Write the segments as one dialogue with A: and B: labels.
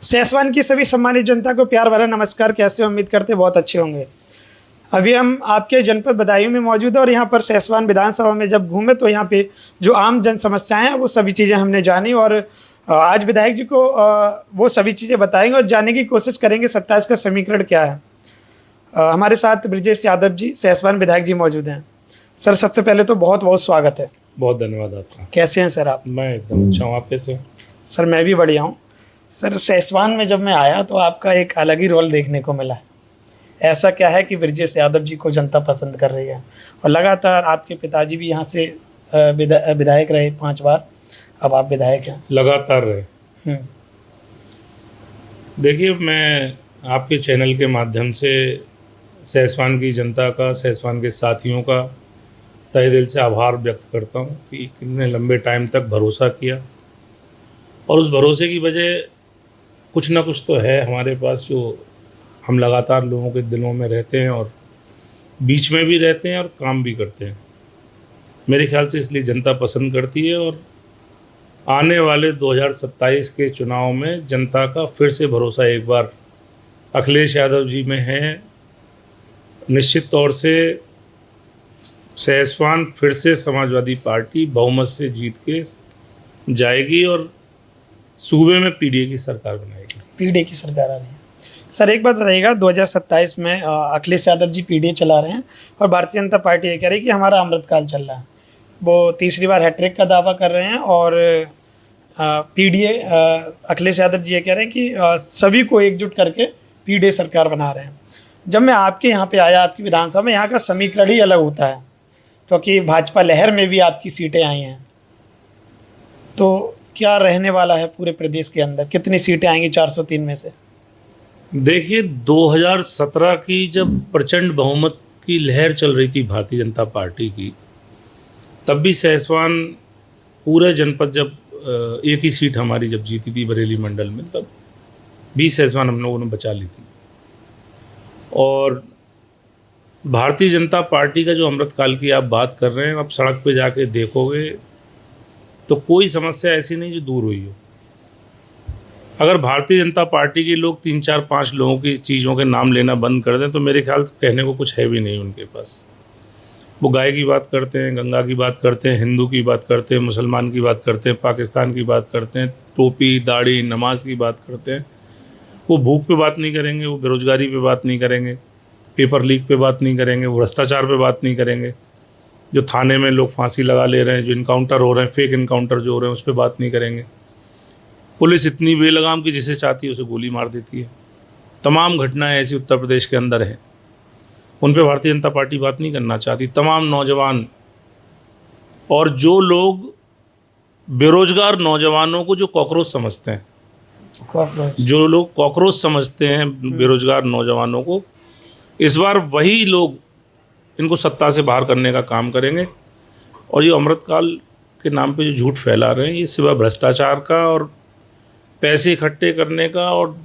A: सहसवान की सभी सम्मानित जनता को प्यार भरा नमस्कार। कैसे हो? उम्मीद करते बहुत अच्छे होंगे। अभी हम आपके जनपद बदायूं में मौजूद है और यहाँ पर सहसवान विधानसभा में जब घूमे तो यहाँ पे जो आम जन समस्याएं हैं वो सभी चीज़ें हमने जानी और आज विधायक जी को वो सभी चीज़ें बताएंगे और जानने की कोशिश करेंगे 27 का समीकरण क्या है। हमारे साथ ब्रजेश यादव जी सहसवान विधायक जी मौजूद हैं। सर, सबसे पहले तो बहुत बहुत स्वागत है।
B: बहुत धन्यवाद आपका।
A: कैसे हैं सर आप?
B: मैं एकदम अच्छा हूँ, आप कैसे हैं?
A: सर मैं भी बढ़िया हूँ। सर, सहसवान में जब मैं आया तो आपका एक अलग ही रोल देखने को मिला है। ऐसा क्या है कि ब्रजेश यादव जी को जनता पसंद कर रही है? और लगातार आपके पिताजी भी यहाँ से विधायक रहे 5 बार, अब आप विधायक हैं।
B: लगातार रहे। देखिए, मैं आपके चैनल के माध्यम से सहसवान की जनता का, सहसवान के साथियों का तहे दिल से आभार व्यक्त करता हूँ कि कितने लंबे टाइम तक भरोसा किया और उस भरोसे की वजह कुछ ना कुछ तो है हमारे पास, जो हम लगातार लोगों के दिलों में रहते हैं और बीच में भी रहते हैं और काम भी करते हैं। मेरे ख्याल से इसलिए जनता पसंद करती है और आने वाले 2027 के चुनाव में जनता का फिर से भरोसा एक बार अखिलेश यादव जी में है। निश्चित तौर से सहसवान फिर से समाजवादी पार्टी बहुमत से जीत के जाएगी और सूबे में पीडीए की सरकार बनाएगी।
A: पीडीए की सरकार आ रही है। सर एक बात बताइएगा, 2027 में अखिलेश यादव जी पीडीए चला रहे हैं और भारतीय जनता पार्टी ये कह रही है कि हमारा अमृतकाल चल रहा है। वो तीसरी बार हैट्रिक का दावा कर रहे हैं और पीडीए अखिलेश यादव जी ये कह रहे हैं कि सभी को एकजुट करके पीडीए सरकार बना रहे हैं। जब मैं आपके यहाँ पे आया, आपकी विधानसभा में, यहाँ का समीकरण ही अलग होता है क्योंकि भाजपा लहर में भी आपकी सीटें आई हैं। तो क्या रहने वाला है पूरे प्रदेश के अंदर? कितनी सीटें आएंगी 403 में से?
B: देखिए, 2017 की जब प्रचंड बहुमत की लहर चल रही थी भारतीय जनता पार्टी की, तब भी सहसवान पूरे जनपद जब एक ही सीट हमारी जब जीती थी बरेली मंडल में, तब भी सहसवान हम लोगों ने बचा ली थी। और भारतीय जनता पार्टी का जो अमृतकाल की आप बात कर रहे हैं, आप सड़क पे जाके देखोगे तो कोई समस्या ऐसी नहीं जो दूर हुई हो। अगर भारतीय जनता पार्टी के लोग 3, 4, 5 लोगों की चीज़ों के नाम लेना बंद कर दें तो मेरे ख्याल से कहने को कुछ है भी नहीं उनके पास। वो गाय की बात करते हैं, गंगा की बात करते हैं, हिंदू की बात करते हैं, मुसलमान की बात करते हैं, पाकिस्तान की बात करते हैं, टोपी दाढ़ी नमाज की बात करते हैं। वो भूख पे बात नहीं करेंगे, वो बेरोजगारी पे बात नहीं करेंगे, पेपर लीक पे बात नहीं करेंगे, वो भ्रष्टाचार पे बात नहीं करेंगे, जो थाने में लोग फांसी लगा ले रहे हैं, जो इनकाउंटर हो रहे हैं, फेक इनकाउंटर जो हो रहे हैं, उस पर बात नहीं करेंगे। पुलिस इतनी बेलगाम कि जिसे चाहती है उसे गोली मार देती है। तमाम घटनाएं ऐसी उत्तर प्रदेश के अंदर हैं, उन पे भारतीय जनता पार्टी बात नहीं करना चाहती। तमाम नौजवान और जो लोग बेरोजगार नौजवानों को जो कॉकरोच समझते हैं, जो लोग कॉकरोच समझते हैं बेरोजगार नौजवानों को, इस बार वही लोग इनको सत्ता से बाहर करने का काम करेंगे। और ये अमृतकाल के नाम पे जो झूठ फैला रहे हैं, ये सिवा भ्रष्टाचार का और पैसे इकट्ठे करने का और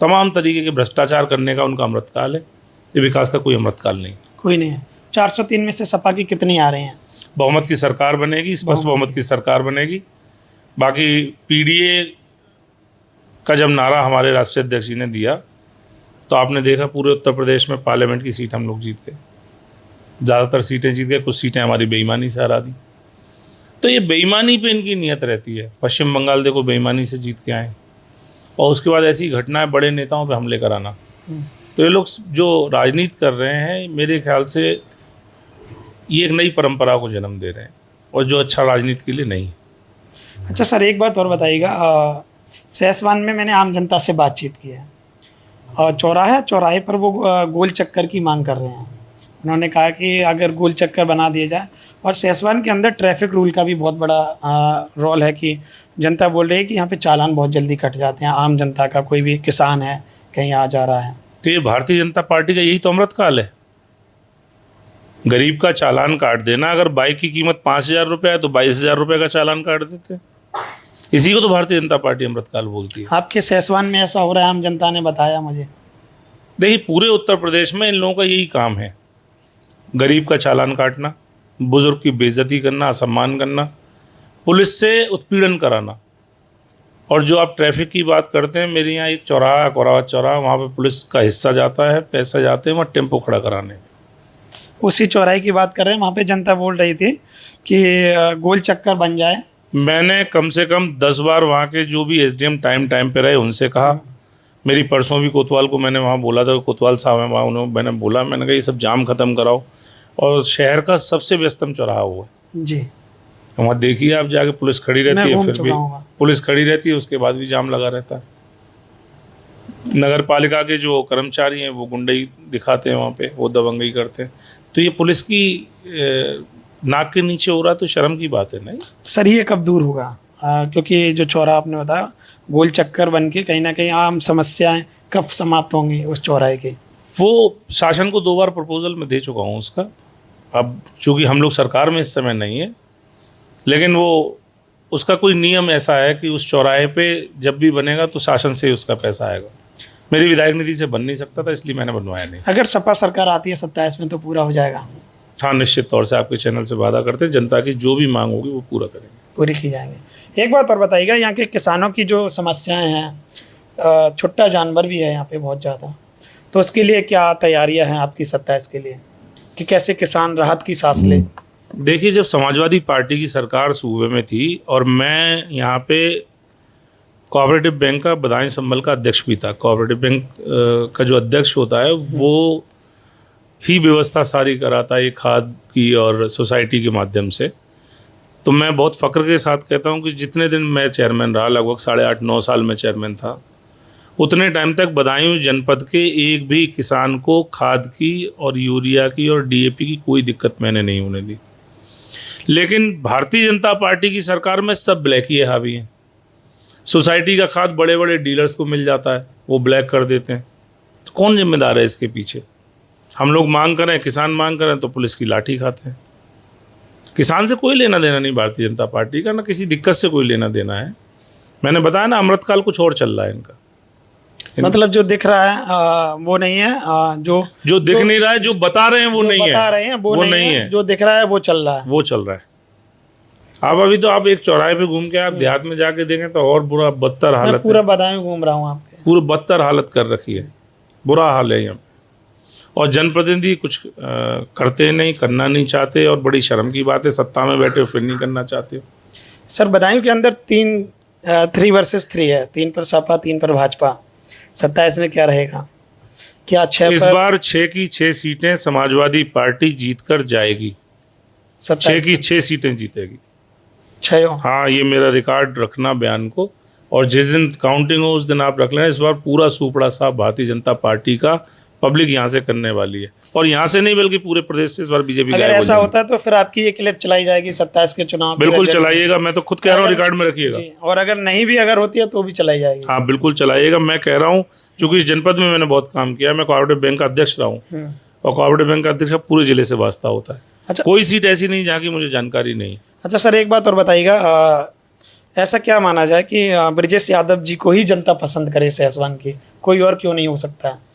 B: तमाम तरीके के भ्रष्टाचार करने का उनका अमृतकाल है। ये विकास का कोई अमृतकाल नहीं।
A: कोई नहीं है। 403 में से सपा की कितनी आ रही हैं?
B: बहुमत की सरकार बनेगी, स्पष्ट बहुमत की सरकार बनेगी। बाकी पीडीए का जब नारा हमारे राष्ट्रीय अध्यक्ष जी ने दिया तो आपने देखा पूरे उत्तर प्रदेश में पार्लियामेंट की सीट हम लोग जीत गए, ज़्यादातर सीटें जीत गए। कुछ सीटें हमारी बेईमानी से हरा दी। तो ये बेईमानी पे इनकी नीयत रहती है। पश्चिम बंगाल देखो, बेईमानी से जीत के आए और उसके बाद ऐसी घटनाएं, बड़े नेताओं पे हमले कराना। तो ये लोग जो राजनीति कर रहे हैं, मेरे ख्याल से ये एक नई परंपरा को जन्म दे रहे हैं और जो अच्छा राजनीति के लिए नहीं है।
A: अच्छा सर, एक बात और बताइएगा, सहसवान में मैंने आम जनता से बातचीत की है और चौराहे पर वो गोल चक्कर की मांग कर रहे हैं। उन्होंने कहा कि अगर गोल चक्कर बना दिया जाए, और सहसवान के अंदर ट्रैफिक रूल का भी बहुत बड़ा रोल है कि जनता बोल रही है कि यहाँ पे चालान बहुत जल्दी कट जाते हैं आम जनता का। कोई भी किसान है कहीं आ जा रहा है,
B: तो ये भारतीय जनता पार्टी का यही तो अमृतकाल है, गरीब का चालान काट देना। अगर बाइक की कीमत 5,000 रुपये है तो 22,000 रुपये का चालान काट देते हैं। इसी को तो भारतीय जनता पार्टी अमृतकाल बोलती है।
A: आपके सहसवान में ऐसा हो रहा है, आम जनता ने बताया मुझे।
B: देखिए, पूरे उत्तर प्रदेश में इन लोगों का यही काम है, गरीब का चालान काटना, बुजुर्ग की बेइज्जती करना, असम्मान करना, पुलिस से उत्पीड़न कराना। और जो आप ट्रैफिक की बात करते हैं, मेरे यहाँ एक चौराहा कोरावत चौराहा, वहाँ पे पुलिस का हिस्सा जाता है, पैसा जाते हैं वहाँ टेम्पो खड़ा कराने।
A: उसी चौराहे की बात कर रहे हैं, वहाँ पे जनता बोल रही थी कि गोल चक्कर बन जाए।
B: मैंने कम से कम 10 बार वहाँ के जो भी एसडीएम टाइम पे रहे उनसे कहा। मेरी परसों भी कोतवाल को मैंने वहाँ बोला था, कोतवाल साहब हैं वहाँ, उन्होंने मैंने बोला, मैंने कहा ये सब जाम खत्म कराओ। और शहर का सबसे व्यस्तम चौराहा हुआ
A: जी,
B: वहाँ देखिए आप जाके, पुलिस खड़ी रहती
A: मैं
B: है,
A: घूम
B: फिर भी
A: चुका हूँ वहाँ।
B: पुलिस खड़ी रहती है, उसके बाद भी जाम लगा रहता है। नगर पालिका के जो कर्मचारी हैं वो गुंडई दिखाते हैं वहाँ पे, वो दबंगई करते हैं। तो ये पुलिस की नाक के नीचे हो रहा है, तो शर्म की बात है। नहीं
A: सर, ये कब दूर होगा? क्योंकि जो चौराहा आपने बताया गोल चक्कर बन के कहीं ना कहीं आम समस्याएं कब समाप्त होंगी उस चौराहे की?
B: वो शासन को 2 बार प्रपोजल में दे चुका हूँ उसका। अब चूँकि हम लोग सरकार में इस समय नहीं है, लेकिन वो उसका कोई नियम ऐसा है कि उस चौराहे पे जब भी बनेगा तो शासन से ही उसका पैसा आएगा। मेरी विधायक निधि से बन नहीं सकता था, इसलिए मैंने बनवाया नहीं।
A: अगर सपा सरकार आती है 27 में तो पूरा हो जाएगा?
B: हाँ, निश्चित तौर से आपके चैनल से वादा करते हैं, जनता की जो भी मांग होगी वो पूरा करेंगे।
A: पूरी की जाएंगे। एक बात और बताइएगा, यहाँ के किसानों की जो समस्याएं हैं, छुट्टा जानवर भी है यहाँ पे बहुत ज़्यादा, तो उसके लिए क्या तैयारियां हैं आपकी 27 के लिए कि कैसे किसान राहत की सांस ले?
B: देखिए, जब समाजवादी पार्टी की सरकार सूबे में थी और मैं यहाँ पे कोऑपरेटिव बैंक का बदायूं संभल का अध्यक्ष भी था, कोऑपरेटिव बैंक का जो अध्यक्ष होता है वो ही व्यवस्था सारी कराता है खाद की और सोसाइटी के माध्यम से। तो मैं बहुत फ़ख्र के साथ कहता हूँ कि जितने दिन मैं चेयरमैन रहा, लगभग 8.5-9 साल में चेयरमैन था, उतने टाइम तक बदायूं जनपद के एक भी किसान को खाद की और यूरिया की और डीएपी की कोई दिक्कत मैंने नहीं होने दी। लेकिन भारतीय जनता पार्टी की सरकार में सब ब्लैक ही हावी हैं। सोसाइटी का खाद बड़े बड़े डीलर्स को मिल जाता है, वो ब्लैक कर देते हैं। तो कौन जिम्मेदार है इसके पीछे? हम लोग मांग करें, किसान मांग करें तो पुलिस की लाठी खाते हैं। किसान से कोई लेना देना नहीं भारतीय जनता पार्टी का, ना किसी दिक्कत से कोई लेना देना है। मैंने बताया ना, अमृतकाल कुछ और चल रहा है इनका।
A: मतलब जो दिख रहा है वो नहीं है,
B: जो दिख नहीं रहा है, जो बता रहे हैं वो नहीं है,
A: बता रहे हैं वो नहीं है, जो दिख रहा है वो चल रहा है,
B: वो चल रहा है। अब अभी तो आप एक चौराहे पे घूम के आप देहात में जाके देखें तो और बुरा बदतर हालत है।
A: पूरा बदायूं घूम रहा हूँ आपके,
B: पूरा बदतर हालत कर रखी है, बुरा हाल है यहाँ। और जनप्रतिनिधि कुछ करते नहीं, करना नहीं चाहते, और बड़ी शर्म की बात है, सत्ता में बैठे हो फिर नहीं करना चाहते हो।
A: सर, बदायूं के अंदर 3 वर्सेस 3 है, 3 पर सपा 3 पर भाजपा। 27 में क्या रहेगा? क्या 6
B: इस बार 6 की 6 सीटें समाजवादी पार्टी जीत कर जाएगी। 6 की 6 सीटें जीतेगी।
A: 6?
B: हाँ, ये मेरा रिकॉर्ड रखना बयान को, और जिस दिन काउंटिंग हो उस दिन आप रख लेना। इस बार पूरा सुपड़ा साहब भारतीय जनता पार्टी का पब्लिक यहाँ से करने वाली है, और यहाँ से नहीं बल्कि पूरे प्रदेश से इस बार बीजेपी।
A: अगर ऐसा होता है तो फिर आपकी ये क्लिप चलाई जाएगी 27 के चुनाव?
B: बिल्कुल चलाइएगा, मैं तो खुद कह रहा हूँ, रिकॉर्ड में रखिएगा।
A: और अगर नहीं भी अगर होती है तो भी चलाई जाएगी?
B: हाँ, बिल्कुल चलाइएगा। मैं कह रहा हूँ, चूंकि इस जनपद में मैंने बहुत काम किया, मैं कोऑपरेटिव बैंक का अध्यक्ष रहा हूँ, और कोऑपरेटिव बैंक का अध्यक्ष पूरे जिले से वास्ता होता है।
A: अच्छा,
B: कोई सीट ऐसी नहीं जहाँ की मुझे जानकारी नहीं।
A: अच्छा सर, एक बात और बताइएगा, ऐसा क्या माना जाए कि ब्रजेश यादव जी को ही जनता पसंद करे सहसवान की, कोई और क्यों नहीं हो सकता है?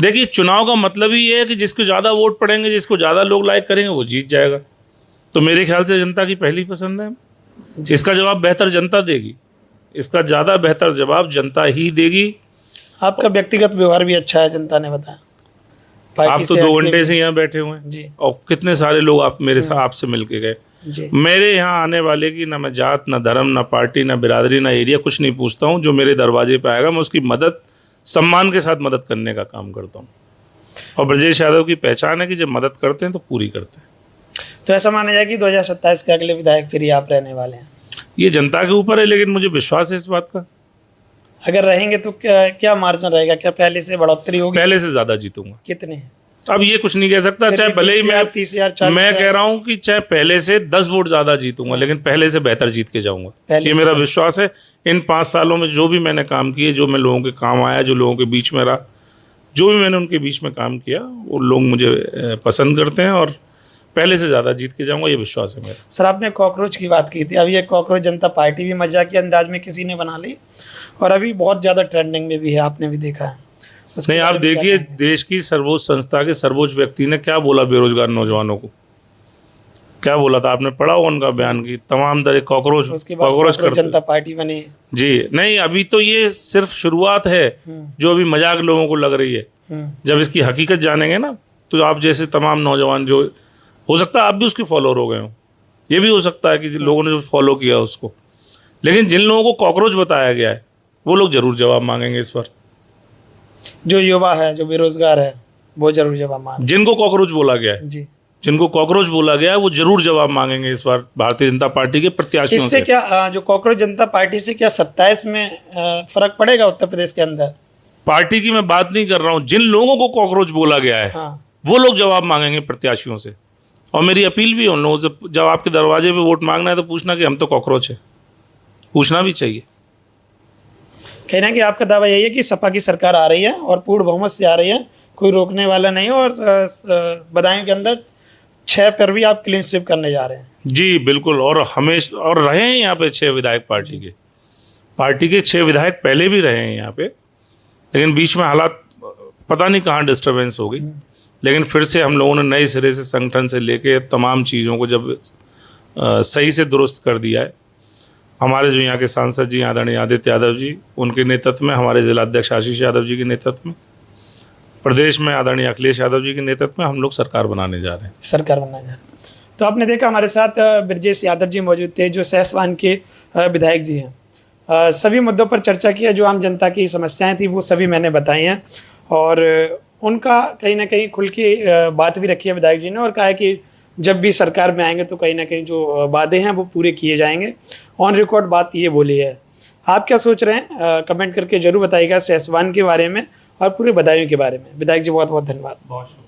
B: देखिए, चुनाव का मतलब ही ये है कि जिसको ज़्यादा वोट पड़ेंगे, जिसको ज़्यादा लोग लाइक करेंगे, वो जीत जाएगा। तो मेरे ख्याल से जनता की पहली पसंद है। इसका जवाब बेहतर जनता देगी, इसका ज़्यादा बेहतर जवाब जनता ही देगी।
A: आपका व्यक्तिगत व्यवहार भी अच्छा है, जनता ने बताया।
B: आप तो 2 घंटे से यहाँ बैठे हुए हैं
A: जी,
B: और कितने सारे लोग आप मेरे साथ आपसे मिल के गए। मेरे यहाँ आने वाले की ना मैं जात, ना धर्म, ना पार्टी, ना बिरादरी, ना एरिया कुछ नहीं पूछता हूँ। जो मेरे दरवाजे पे आएगा मैं उसकी मदद, सम्मान के साथ मदद करने का काम करता हूँ। और ब्रजेश यादव की पहचान है कि जब मदद करते हैं तो पूरी करते हैं।
A: तो ऐसा माना जाए कि 2027 के अगले विधायक फिर आप रहने वाले हैं?
B: ये जनता के ऊपर है, लेकिन मुझे विश्वास है इस बात का।
A: अगर रहेंगे तो क्या मार्जिन रहेगा? क्या पहले से बढ़ोतरी होगी?
B: पहले से ज्यादा जीतूंगा।
A: कितने?
B: अब ये कुछ नहीं कह सकता, चाहे भले ही मैं
A: 30,000
B: मैं कह रहा हूँ कि चाहे पहले से 10 वोट ज्यादा जीतूंगा, लेकिन पहले से बेहतर जीत के जाऊंगा। ये मेरा विश्वास है। इन 5 सालों में जो भी मैंने काम किए, जो मैं लोगों के काम आया, जो लोगों के बीच में रहा, जो भी मैंने उनके बीच में काम किया, वो लोग मुझे पसंद करते हैं, और पहले से ज़्यादा जीत के जाऊंगा, ये विश्वास है मेरा।
A: सर, आपने कॉकरोच की बात की थी, अब ये कॉकरोच जनता पार्टी भी मजाकिया अंदाज में किसी ने बना ली, और अभी बहुत ज़्यादा ट्रेंडिंग में भी है, आपने भी देखा है।
B: नहीं, आप देखिए, देश की सर्वोच्च संस्था के सर्वोच्च व्यक्ति ने क्या बोला बेरोजगार नौजवानों को, क्या बोला था आपने, पढ़ा होगा उनका बयान की तमाम तरह कॉकरोच
A: उसके बाद
B: कॉकरोच
A: कांग्रेस
B: करते
A: जनता पार्टी बनी।
B: जी नहीं, अभी तो ये सिर्फ शुरुआत है जो अभी मजाक लोगों को लग रही है। जब इसकी हकीकत जानेंगे ना, तो आप जैसे तमाम नौजवान जो हो सकता है आप भी उसके फॉलोअर हो गए हो, ये भी हो सकता है कि जिन लोगों ने जो फॉलो किया उसको, लेकिन जिन लोगों को कॉकरोच बताया गया है वो लोग जरूर जवाब मांगेंगे इस पर।
A: जो युवा है, जो बेरोजगार है, वो जरूर जवाब मांगे।
B: जिनको कॉकरोच बोला गया है,
A: जी,
B: जिनको कॉकरोच बोला गया है वो जरूर जवाब मांगेंगे इस बार भारतीय जनता पार्टी के प्रत्याशियों
A: इससे
B: से।
A: क्या जो कांग्रेस जनता पार्टी से क्या 27 में फर्क पड़ेगा उत्तर प्रदेश के अंदर?
B: पार्टी की मैं बात नहीं कर रहा हूं, जिन लोगों को कॉकरोच बोला गया है
A: हाँ,
B: वो लोग जवाब मांगेंगे प्रत्याशियों से। और मेरी अपील भी है उन लोगों से, जब आपके दरवाजे पे वोट मांगना है तो पूछना कि हम तो कॉकरोच है, पूछना भी चाहिए।
A: कहना कि आपका दावा यही है कि सपा की सरकार आ रही है और पूर्ण बहुमत से आ रही है, कोई रोकने वाला नहीं, और बदायूं के अंदर 6 पर भी आप क्लीन स्वीप करने जा रहे हैं।
B: जी बिल्कुल, और हमेशा और रहे हैं यहाँ पे 6 विधायक पार्टी के 6 विधायक पहले भी रहे हैं यहाँ पे, लेकिन बीच में हालात पता नहीं कहाँ डिस्टर्बेंस हो गई, लेकिन फिर से हम लोगों ने नए सिरे से संगठन से लेके तमाम चीज़ों को जब सही से दुरुस्त कर दिया है, हमारे जो यहाँ के सांसद जी आदरणीय आदित्य यादव जी उनके नेतृत्व में, हमारे जिलाध्यक्ष आशीष यादव जी के नेतृत्व में, प्रदेश में आदरणीय अखिलेश यादव जी के नेतृत्व में हम लोग सरकार बनाने जा रहे हैं।
A: सरकार बनना है। तो आपने देखा हमारे साथ ब्रजेश यादव जी मौजूद थे, जो सहसवान के विधायक जी हैं। सभी मुद्दों पर चर्चा की है, जो आम जनता की समस्याएं थी वो सभी मैंने बताई हैं, और उनका कहीं ना कहीं खुल के बात भी रखी है विधायक जी ने, और कहा है कि जब भी सरकार में आएंगे तो कहीं ना कहीं जो वादे हैं वो पूरे किए जाएंगे। ऑन रिकॉर्ड बात ये बोली है। आप क्या सोच रहे हैं कमेंट करके जरूर बताइएगा सहसवान के बारे में और पूरे बदायूं के बारे में। विधायक जी बहुत बहुत धन्यवाद।
B: बहुत शुक्रिया।